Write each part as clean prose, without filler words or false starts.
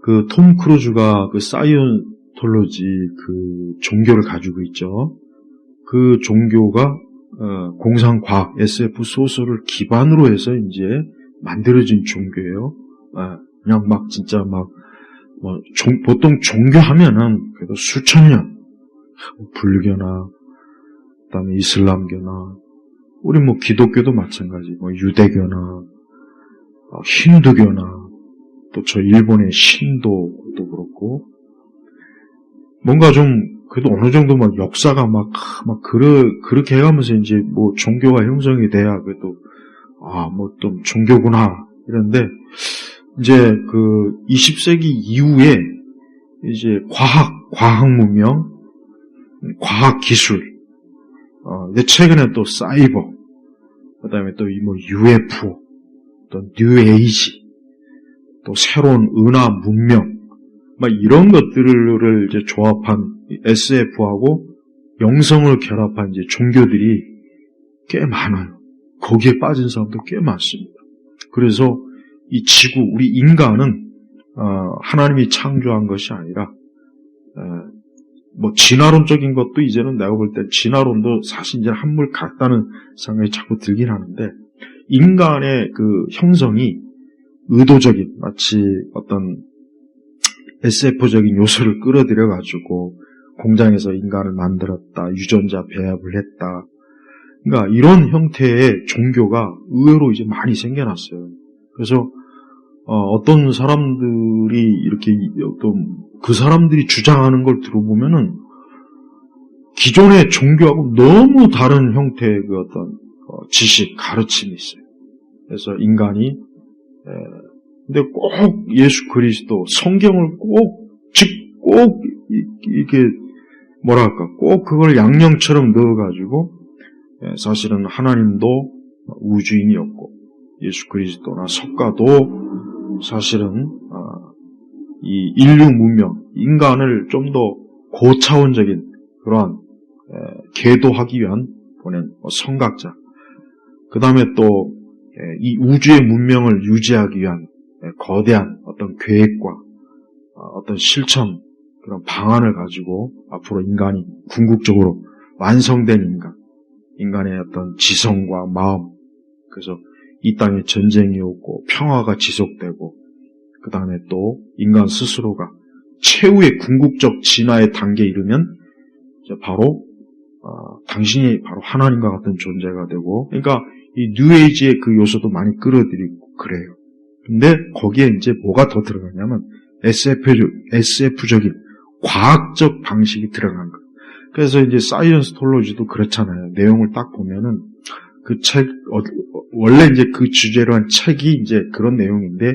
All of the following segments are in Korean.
그 톰 크루즈가 그 사이언톨로지 그 종교를 가지고 있죠. 그 종교가 공상과학 SF 소설을 기반으로 해서 이제 만들어진 종교예요. 그냥 막 진짜 막 보통 종교하면은 그래도 수천 년, 불교나 그다음에 이슬람교나 우리 뭐 기독교도 마찬가지, 뭐 유대교나 힌두교나 또 저 일본의 신도도 그렇고 뭔가 좀 그래도 어느 정도 막 역사가 그렇게 해가면서 이제 뭐 종교가 형성이 돼야 그래도 뭐 또 종교구나 이런데 이제 그 20세기 이후에 이제 과학 문명, 과학 기술, 이제 최근에 또 사이버, 그다음에 또 뭐 UFO, 또 뉴에이지, 또 새로운 은하 문명, 막 이런 것들을 이제 조합한 SF하고 영성을 결합한 이제 종교들이 꽤 많아요. 거기에 빠진 사람도 꽤 많습니다. 그래서 이 지구, 우리 인간은 하나님이 창조한 것이 아니라 뭐 진화론적인 것도 이제는 내가 볼 때 진화론도 사실 이제 한물 같다는 생각이 자꾸 들긴 하는데 인간의 그 형성이 의도적인 마치 어떤 SF적인 요소를 끌어들여가지고 공장에서 인간을 만들었다, 유전자 배합을 했다. 그러니까 이런 형태의 종교가 의외로 이제 많이 생겨났어요. 그래서 어떤 사람들이 이렇게 어떤 그 사람들이 주장하는 걸 들어보면은 기존의 종교하고 너무 다른 형태의 그 어떤 지식, 가르침이 있어요. 그래서 인간이 근데 꼭 예수 그리스도, 성경을 꼭 이렇게 뭐랄까, 꼭 그걸 양념처럼 넣어가지고 사실은 하나님도 우주인이었고 예수 그리스도나 석가도 사실은 이 인류 문명, 인간을 좀 더 고차원적인 그러한 계도하기 위한 보낸 성각자, 그 다음에 또 이 우주의 문명을 유지하기 위한 거대한 어떤 계획과 어떤 실천, 그런 방안을 가지고 앞으로 인간이 궁극적으로 완성된 인간의 어떤 지성과 마음, 그래서 이 땅에 전쟁이 없고 평화가 지속되고 그 다음에 또 인간 스스로가 최후의 궁극적 진화의 단계에 이르면 이제 바로 당신이 바로 하나님과 같은 존재가 되고, 그러니까 이 뉴에이지의 그 요소도 많이 끌어들이고 그래요. 근데 거기에 이제 뭐가 더 들어가냐면 SF적인 과학적 방식이 들어간 거예요. 그래서 이제 사이언스톨로지도 그렇잖아요. 내용을 딱 보면은 그 책, 원래 이제 그 주제로 한 책이 이제 그런 내용인데,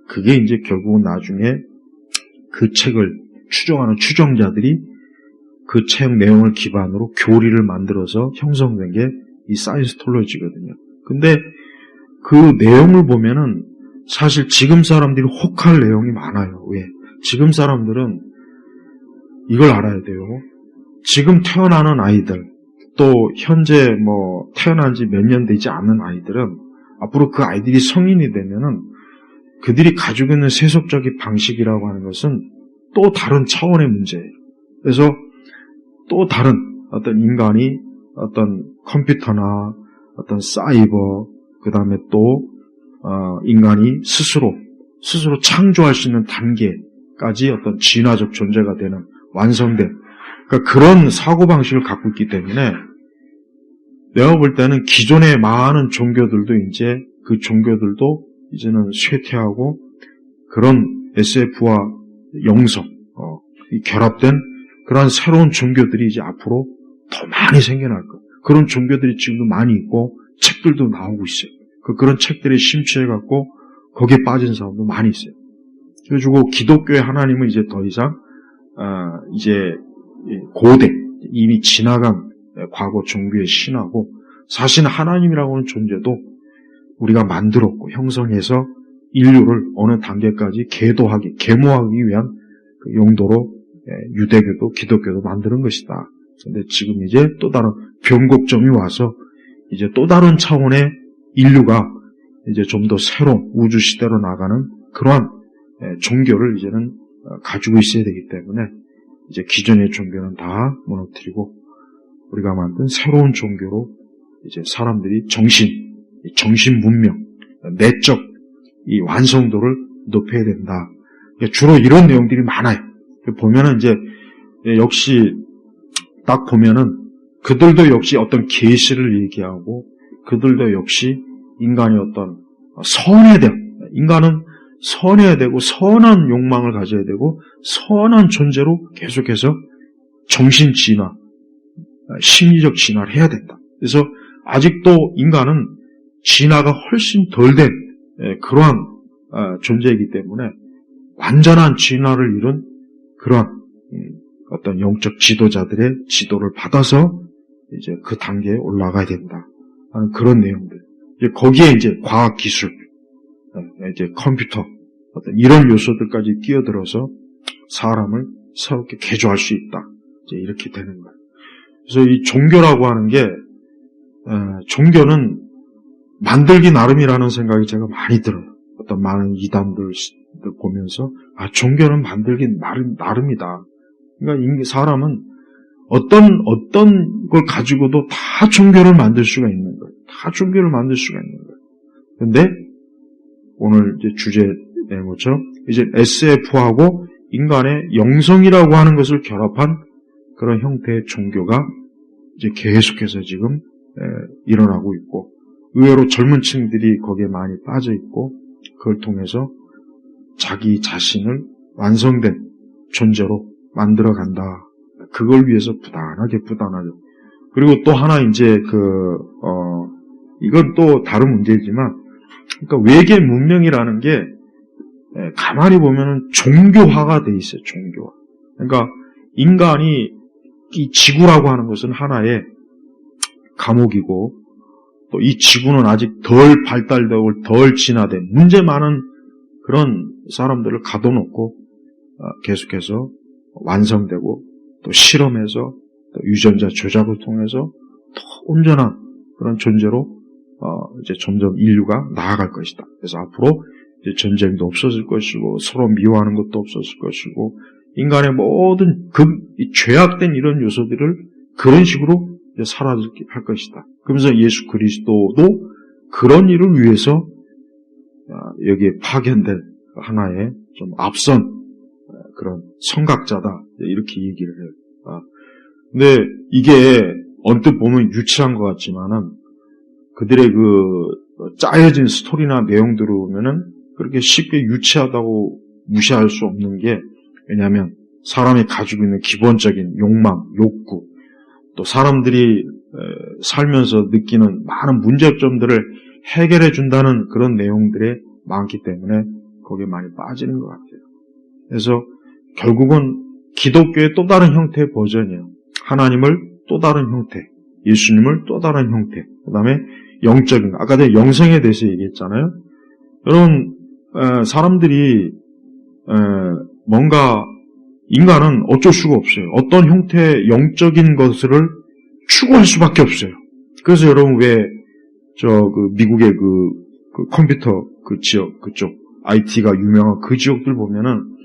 그게 이제 결국은 나중에 그 책을 추정하는 추정자들이 그 책 내용을 기반으로 교리를 만들어서 형성된 게 이 사이언스톨로지거든요. 근데 그 내용을 보면은 사실 지금 사람들이 혹할 내용이 많아요. 왜? 지금 사람들은 이걸 알아야 돼요. 지금 태어나는 아이들, 또 현재 뭐 태어난 지 몇 년 되지 않은 아이들은 앞으로 그 아이들이 성인이 되면은 그들이 가지고 있는 세속적인 방식이라고 하는 것은 또 다른 차원의 문제예요. 그래서 또 다른 어떤 인간이 어떤 컴퓨터나 어떤 사이버, 그 다음에 또 인간이 스스로 창조할 수 있는 단계까지 어떤 진화적 존재가 되는 완성된, 그러니까 그런 사고방식을 갖고 있기 때문에 내가 볼 때는 기존의 많은 종교들도 이제 그 종교들도 이제는 쇠퇴하고 그런 SF와 영성, 결합된 그러한 새로운 종교들이 이제 앞으로 더 많이 생겨날 거예요. 그런 종교들이 지금도 많이 있고 책들도 나오고 있어요. 그런 책들에 심취해갖고 거기에 빠진 사람도 많이 있어요. 그래가지고 기독교의 하나님은 이제 더 이상 이제 고대, 이미 지나간 과거 종교의 신하고, 사실 하나님이라고 하는 존재도 우리가 만들었고 형성해서 인류를 어느 단계까지 계모하기 위한 그 용도로 유대교도 기독교도 만드는 것이다. 그런데 지금 이제 또 다른 변곡점이 와서 이제 또 다른 차원의 인류가 이제 좀 더 새로운 우주 시대로 나가는 그러한 종교를 이제는 가지고 있어야 되기 때문에 이제 기존의 종교는 다 무너뜨리고 우리가 만든 새로운 종교로 이제 사람들이 정신 문명, 내적 이 완성도를 높여야 된다. 주로 이런 내용들이 많아요. 보면은 이제 역시 딱 보면은 그들도 역시 어떤 계시를 얘기하고 그들도 역시 인간이 어떤 선해야 돼요. 인간은 선해야 되고 선한 욕망을 가져야 되고 선한 존재로 계속해서 정신 진화, 심리적 진화를 해야 된다. 그래서 아직도 인간은 진화가 훨씬 덜 된 그러한 존재이기 때문에 완전한 진화를 이룬 그러한 어떤 영적 지도자들의 지도를 받아서 이제 그 단계에 올라가야 된다 하는 그런 내용들. 이제 거기에 이제 과학 기술, 이제 컴퓨터 어떤 이런 요소들까지 끼어들어서 사람을 새롭게 개조할 수 있다. 이제 이렇게 되는 거예요. 그래서 이 종교라고 하는 게 종교는 만들기 나름이라는 생각이 제가 많이 들어요. 어떤 많은 이단들 보면서 종교는 만들기 나름이다. 그러니까 사람은 어떤 걸 가지고도 다 종교를 만들 수가 있는 거예요. 다 종교를 만들 수가 있는 거예요. 그런데 오늘 이제 주제 뭐죠? 이제 SF하고 인간의 영성이라고 하는 것을 결합한 그런 형태의 종교가 이제 계속해서 지금 일어나고 있고 의외로 젊은 층들이 거기에 많이 빠져 있고 그걸 통해서 자기 자신을 완성된 존재로 만들어 간다. 그걸 위해서 부단하게. 그리고 또 하나 이제 이건 또 다른 문제지만, 그러니까 외계 문명이라는 게 가만히 보면은 종교화가 돼 있어요. 종교화. 그러니까 인간이 이 지구라고 하는 것은 하나의 감옥이고 또 이 지구는 아직 덜 발달되고 덜 진화된 문제 많은 그런 사람들을 가둬놓고 계속해서 완성되고 또 실험해서 또 유전자 조작을 통해서 더 온전한 그런 존재로 이제 점점 인류가 나아갈 것이다. 그래서 앞으로 이제 전쟁도 없어질 것이고 서로 미워하는 것도 없어질 것이고 인간의 모든 죄악된 이런 요소들을 그런 식으로 이제 사라지게 할 것이다. 그러면서 예수 그리스도도 그런 일을 위해서 여기에 파견된 하나의 좀 앞선 그런 선각자다. 이렇게 얘기를 해요. 근데 이게 언뜻 보면 유치한 것 같지만은 그들의 짜여진 스토리나 내용들을 보면은 그렇게 쉽게 유치하다고 무시할 수 없는 게 왜냐하면 사람이 가지고 있는 기본적인 욕망, 욕구 또 사람들이 살면서 느끼는 많은 문제점들을 해결해 준다는 그런 내용들이 많기 때문에 거기에 많이 빠지는 것 같아요. 그래서 결국은 기독교의 또 다른 형태의 버전이에요. 하나님을 또 다른 형태, 예수님을 또 다른 형태, 그 다음에 영적인, 아까 전에 영성에 대해서 얘기했잖아요. 여러분, 사람들이 뭔가 인간은 어쩔 수가 없어요. 어떤 형태의 영적인 것을 추구할 수밖에 없어요. 그래서 여러분 왜 미국의 그 컴퓨터 그 지역 그쪽 IT가 유명한 그 지역들 보면은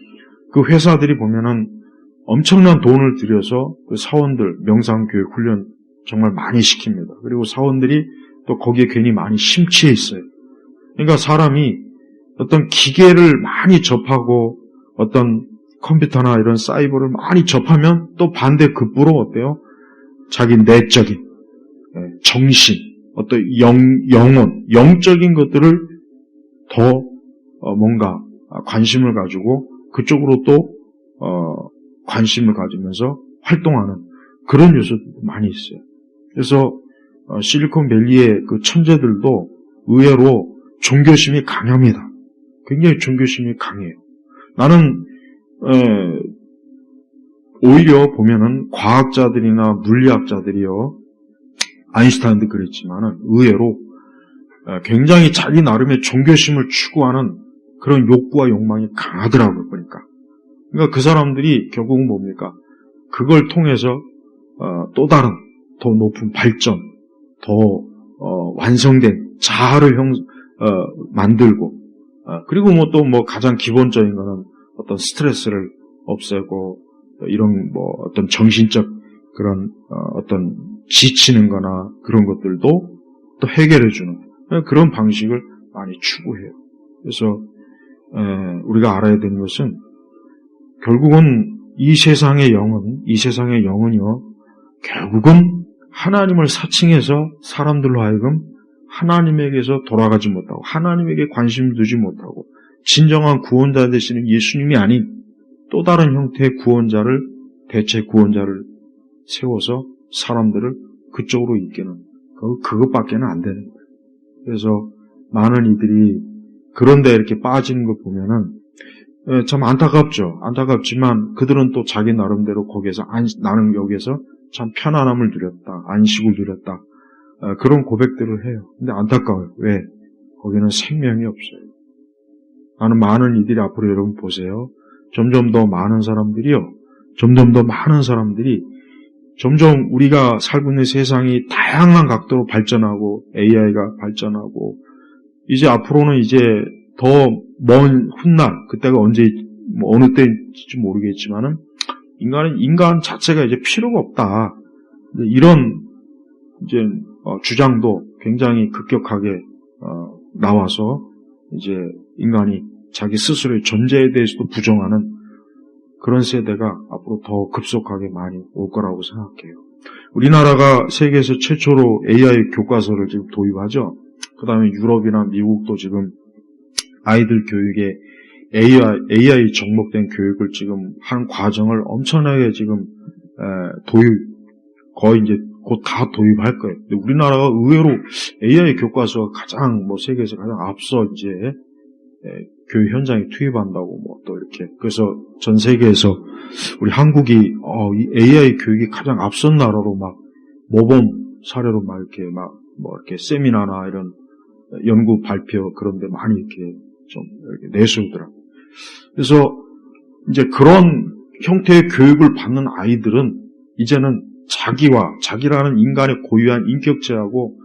그 회사들이 보면은 엄청난 돈을 들여서 그 사원들 명상교육 훈련 정말 많이 시킵니다. 그리고 사원들이 또 거기에 괜히 많이 심취해 있어요. 그러니까 사람이 어떤 기계를 많이 접하고 어떤 컴퓨터나 이런 사이버를 많이 접하면 또 반대 급부로 어때요? 자기 내적인 정신, 어떤 영혼, 영적인 것들을 더 뭔가 관심을 가지고 그쪽으로 또 관심을 가지면서 활동하는 그런 요소들도 많이 있어요. 그래서 실리콘밸리의 그 천재들도 의외로 종교심이 강합니다. 굉장히 종교심이 강해요. 나는 오히려 보면은 과학자들이나 물리학자들이요, 아인슈타인도 그랬지만은 의외로 굉장히 자기 나름의 종교심을 추구하는 그런 욕구와 욕망이 강하더라고요, 보니까. 그러니까 그 사람들이 결국은 뭡니까? 그걸 통해서 또 다른 더 높은 발전, 더 완성된 자아를 만들고 그리고 뭐 또 뭐 가장 기본적인 거는 어떤 스트레스를 없애고 이런 뭐 어떤 정신적 그런 어떤 지치는 거나 그런 것들도 또 해결해주는 그런 방식을 많이 추구해요. 그래서 우리가 알아야 되는 것은 결국은 이 세상의 영은요, 결국은 하나님을 사칭해서 사람들로 하여금 하나님에게서 돌아가지 못하고 하나님에게 관심 두지 못하고 진정한 구원자 되시는 예수님이 아닌 또 다른 형태의 대체 구원자를 세워서 사람들을 그쪽으로 이끄는 그것밖에는 안 되는 거예요. 그래서 많은 이들이 그런데 이렇게 빠지는 거 보면은 참 안타깝죠. 안타깝지만 그들은 또 자기 나름대로 거기에서 나는 여기에서 참 편안함을 누렸다, 안식을 누렸다, 그런 고백들을 해요. 근데 안타까워요. 왜? 거기는 생명이 없어요. 많은 이들이 앞으로 여러분 보세요. 점점 더 많은 사람들이 점점 우리가 살고 있는 세상이 다양한 각도로 발전하고 AI가 발전하고 이제 앞으로는 이제 더 먼 훗날 그때가 언제 뭐 어느 때인지 모르겠지만은 인간 자체가 이제 필요가 없다. 이런 이제 주장도 굉장히 급격하게 나와서 이제 인간이 자기 스스로의 존재에 대해서도 부정하는 그런 세대가 앞으로 더 급속하게 많이 올 거라고 생각해요. 우리나라가 세계에서 최초로 AI 교과서를 지금 도입하죠. 그 다음에 유럽이나 미국도 지금 아이들 교육에 AI 접목된 교육을 지금 한 과정을 엄청나게 지금 거의 이제 곧 다 도입할 거예요. 근데 우리나라가 의외로 AI 교과서가 가장 세계에서 가장 앞서 이제 교육 현장에 투입한다고 또 이렇게 그래서 전 세계에서 우리 한국이 이 AI 교육이 가장 앞선 나라로 막 모범 사례로 막 이렇게 이렇게 세미나나 이런 연구 발표 그런데 많이 이렇게 좀 이렇게 내세우더라고요. 그래서 이제 그런 형태의 교육을 받는 아이들은 이제는 자기라는 인간의 고유한 인격체하고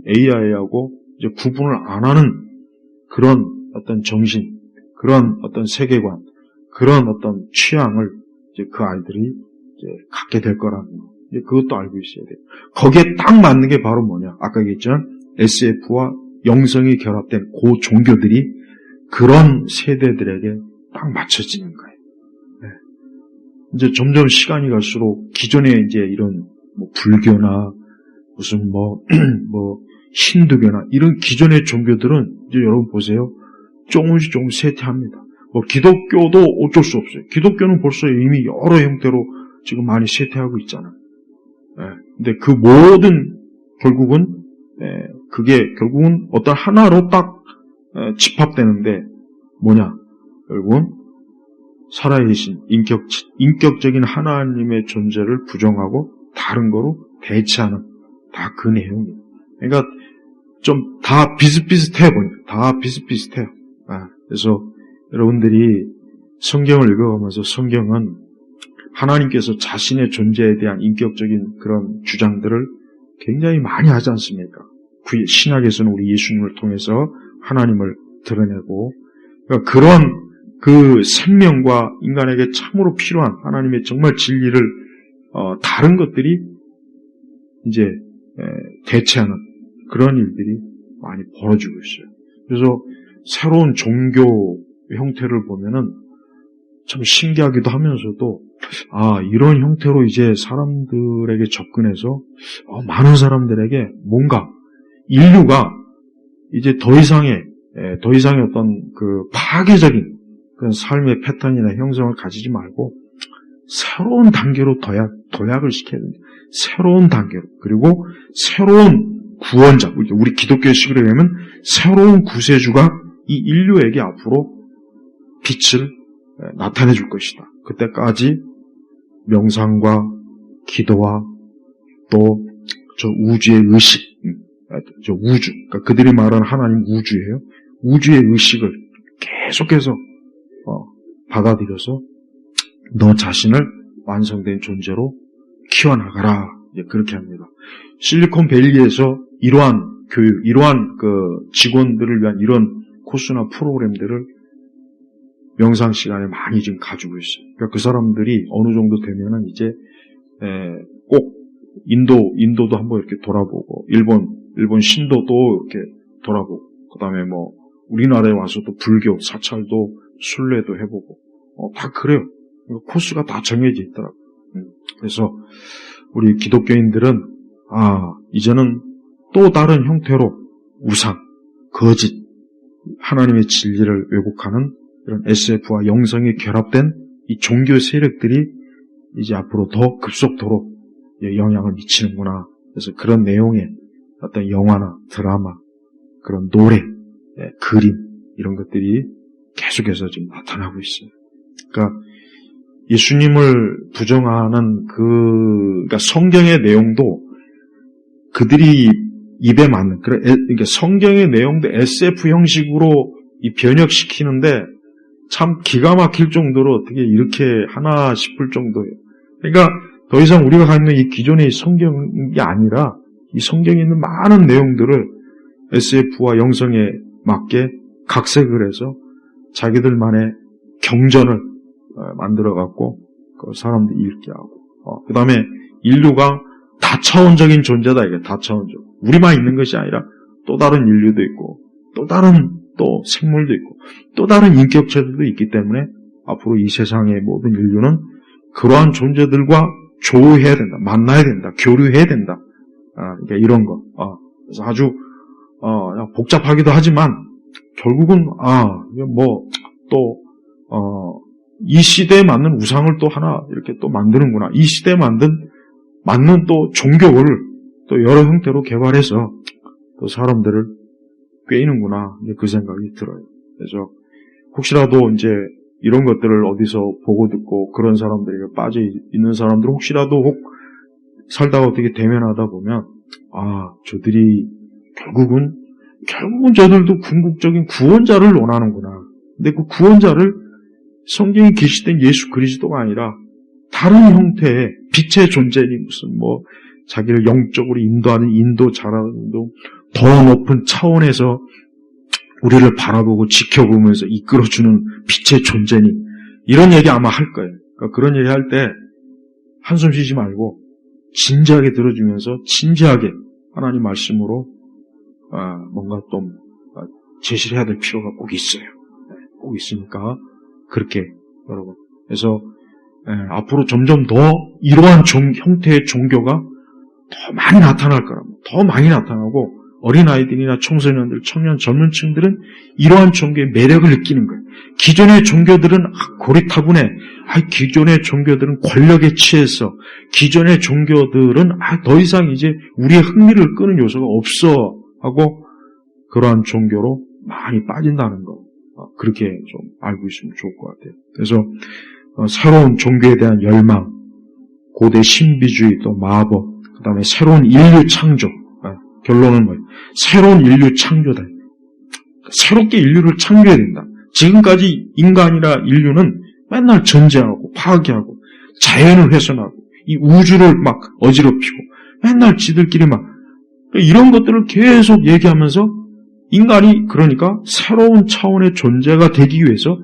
AI하고 이제 구분을 안 하는 그런 어떤 정신, 그런 어떤 세계관, 그런 어떤 취향을 이제 그 아이들이 이제 갖게 될 거라는 거. 이제 그것도 알고 있어야 돼요. 거기에 딱 맞는 게 바로 뭐냐? 아까 얘기했지만 SF와 영성이 결합된 그 종교들이 그런 세대들에게 딱 맞춰지는 거예요. 네. 이제 점점 시간이 갈수록 기존에 이제 이런 불교나 무슨 힌두교나 이런 기존의 종교들은 이제 여러분 보세요. 조금씩 쇠퇴합니다. 기독교도 어쩔 수 없어요. 기독교는 벌써 이미 여러 형태로 지금 많이 쇠퇴하고 있잖아요. 근데 그 모든 결국은 어떤 하나로 딱 집합되는데 뭐냐? 결국은 살아계신 인격적인 하나님의 존재를 부정하고 다른 거로 대체하는 다 그 내용이에요. 그러니까 좀 다 비슷비슷해요. 다 비슷비슷해요. 그래서 여러분들이 성경을 읽어가면서 성경은 하나님께서 자신의 존재에 대한 인격적인 그런 주장들을 굉장히 많이 하지 않습니까? 신약에서는 우리 예수님을 통해서 하나님을 드러내고 그러니까 그런 그 생명과 인간에게 참으로 필요한 하나님의 정말 진리를 다른 것들이 이제 대체하는 그런 일들이 많이 벌어지고 있어요. 그래서 새로운 종교 형태를 보면은 참 신기하기도 하면서도 이런 형태로 이제 사람들에게 접근해서 많은 사람들에게 뭔가 인류가 이제 더 이상의 어떤 그 파괴적인 그런 삶의 패턴이나 형성을 가지지 말고 새로운 단계로 도약을 시켜야 됩니다. 새로운 단계로. 그리고 새로운 구원자, 우리 기독교식으로 얘기하면 새로운 구세주가 이 인류에게 앞으로 빛을 나타내 줄 것이다. 그때까지 명상과 기도와 또 저 우주의 의식, 우주, 그러니까 그들이 말하는 하나님 우주예요. 우주의 의식을 계속해서 받아들여서 너 자신을 완성된 존재로 키워나가라. 그렇게 합니다. 실리콘밸리에서 이러한 교육, 이러한 그 직원들을 위한 이런 코스나 프로그램들을 명상 시간에 많이 지금 가지고 있어요. 그러니까 그 사람들이 어느 정도 되면은 이제 꼭 인도도 한번 이렇게 돌아보고 일본 신도도 이렇게 돌아보고 그다음에 뭐 우리나라에 와서도 불교 사찰도 순례도 해보고 다 그래요. 코스가 다 정해져 있더라고요. 그래서 우리 기독교인들은 이제는 또 다른 형태로 우상, 거짓, 하나님의 진리를 왜곡하는 이런 SF와 영성이 결합된 이 종교 세력들이 이제 앞으로 더 급속도로 영향을 미치는구나. 그래서 그런 내용의 어떤 영화나 드라마, 그런 노래, 그림 이런 것들이 계속해서 지금 나타나고 있어요. 그러니까 예수님을 부정하는 그러니까 성경의 내용도 그들이 입에 맞는 그러니까 성경의 내용도 SF 형식으로 이 변혁시키는데 참 기가 막힐 정도로 어떻게 이렇게 하나 싶을 정도예요. 그러니까 더 이상 우리가 갖고 있는 이 기존의 성경이 아니라 이 성경에 있는 많은 내용들을 SF와 영성에 맞게 각색을 해서 자기들만의 경전을 만들어갖고 그 사람들이 읽게 하고 그 다음에 인류가 다차원적인 존재다. 이게 다차원적. 우리만 있는 것이 아니라 또 다른 인류도 있고 또 다른 또 생물도 있고 또 다른 인격체들도 있기 때문에 앞으로 이 세상의 모든 인류는 그러한 존재들과 조우해야 된다. 만나야 된다. 교류해야 된다. 그러니까 이런 거. 그래서 아주 복잡하기도 하지만 결국은 이 시대에 맞는 우상을 또 하나 이렇게 또 만드는구나. 이 시대에 맞는 또 종교를 또 여러 형태로 개발해서 또 사람들을 꿰이는구나. 그 생각이 들어요. 그래서 혹시라도 이제 이런 것들을 어디서 보고 듣고 그런 사람들에게 빠져 있는 사람들 혹시라도 살다가 어떻게 대면하다 보면 저들이 결국은 저들도 궁극적인 구원자를 원하는구나. 근데 그 구원자를 성경에 계시된 예수 그리스도가 아니라 다른 형태의 빛의 존재니 무슨 자기를 영적으로 인도하는 인도자라는 더 높은 차원에서 우리를 바라보고 지켜보면서 이끌어주는 빛의 존재니 이런 얘기 아마 할 거예요. 그러니까 그런 얘기 할 때 한숨 쉬지 말고 진지하게 들어주면서 진지하게 하나님 말씀으로 뭔가 좀 제시를 해야 될 필요가 꼭 있어요. 꼭 있으니까 그렇게 여러분. 그래서 앞으로 점점 더 이러한 형태의 종교가 더 많이 나타날 거랍니다. 더 많이 나타나고 어린아이들이나 청소년들, 청년, 젊은 층들은 이러한 종교의 매력을 느끼는 거예요. 기존의 종교들은 고리타분해. 기존의 종교들은 권력에 취해서 기존의 종교들은 더 이상 이제 우리의 흥미를 끄는 요소가 없어 하고 그러한 종교로 많이 빠진다는 거. 그렇게 좀 알고 있으면 좋을 것 같아요. 그래서 새로운 종교에 대한 열망, 고대 신비주의, 또 마법, 그 다음에 새로운 인류 창조. 결론은 뭐예요? 새로운 인류 창조다. 새롭게 인류를 창조해야 된다. 지금까지 인간이나 인류는 맨날 전쟁하고 파괴하고 자연을 훼손하고 이 우주를 막 어지럽히고 맨날 지들끼리 이런 것들을 계속 얘기하면서 인간이 그러니까 새로운 차원의 존재가 되기 위해서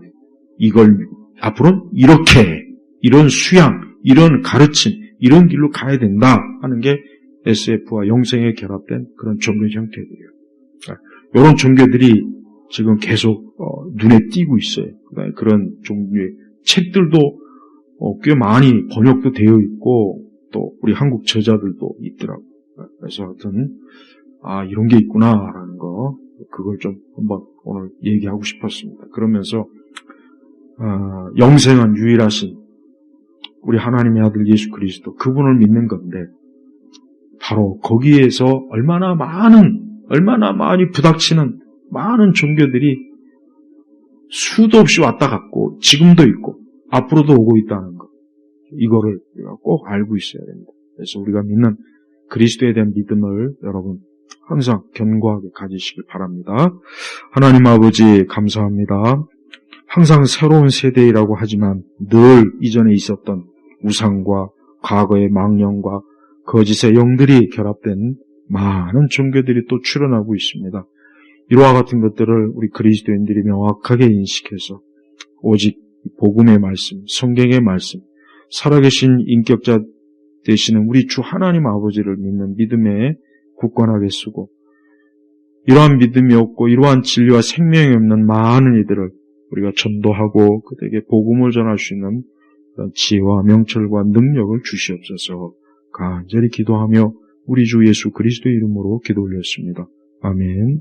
이걸 앞으로는 이렇게 이런 수양, 이런 가르침, 이런 길로 가야 된다 하는 게 SF와 영생에 결합된 그런 종교 형태들이에요. 이런 종교들이 지금 계속 눈에 띄고 있어요. 그런 종류의 책들도 꽤 많이 번역도 되어 있고 또 우리 한국 저자들도 있더라고요. 그래서 하여튼 이런 게 있구나라는 거 그걸 좀 한번 오늘 얘기하고 싶었습니다. 그러면서 영생은 유일하신 우리 하나님의 아들 예수 그리스도 그분을 믿는 건데 바로 거기에서 얼마나 많이 부닥치는 많은 종교들이 수도 없이 왔다 갔고 지금도 있고 앞으로도 오고 있다는 것 이거를 우리가 꼭 알고 있어야 됩니다. 그래서 우리가 믿는 그리스도에 대한 믿음을 여러분 항상 견고하게 가지시길 바랍니다. 하나님 아버지 감사합니다. 항상 새로운 세대이라고 하지만 늘 이전에 있었던 우상과 과거의 망령과 거짓의 영들이 결합된 많은 종교들이 또 출현하고 있습니다. 이와 같은 것들을 우리 그리스도인들이 명확하게 인식해서 오직 복음의 말씀, 성경의 말씀, 살아계신 인격자 되시는 우리 주 하나님 아버지를 믿는 믿음에 굳건하게 쓰고 이러한 믿음이 없고 이러한 진리와 생명이 없는 많은 이들을 우리가 전도하고 그들에게 복음을 전할 수 있는 그런 지혜와 명철과 능력을 주시옵소서. 간절히 기도하며 우리 주 예수 그리스도의 이름으로 기도 올렸습니다. 아멘.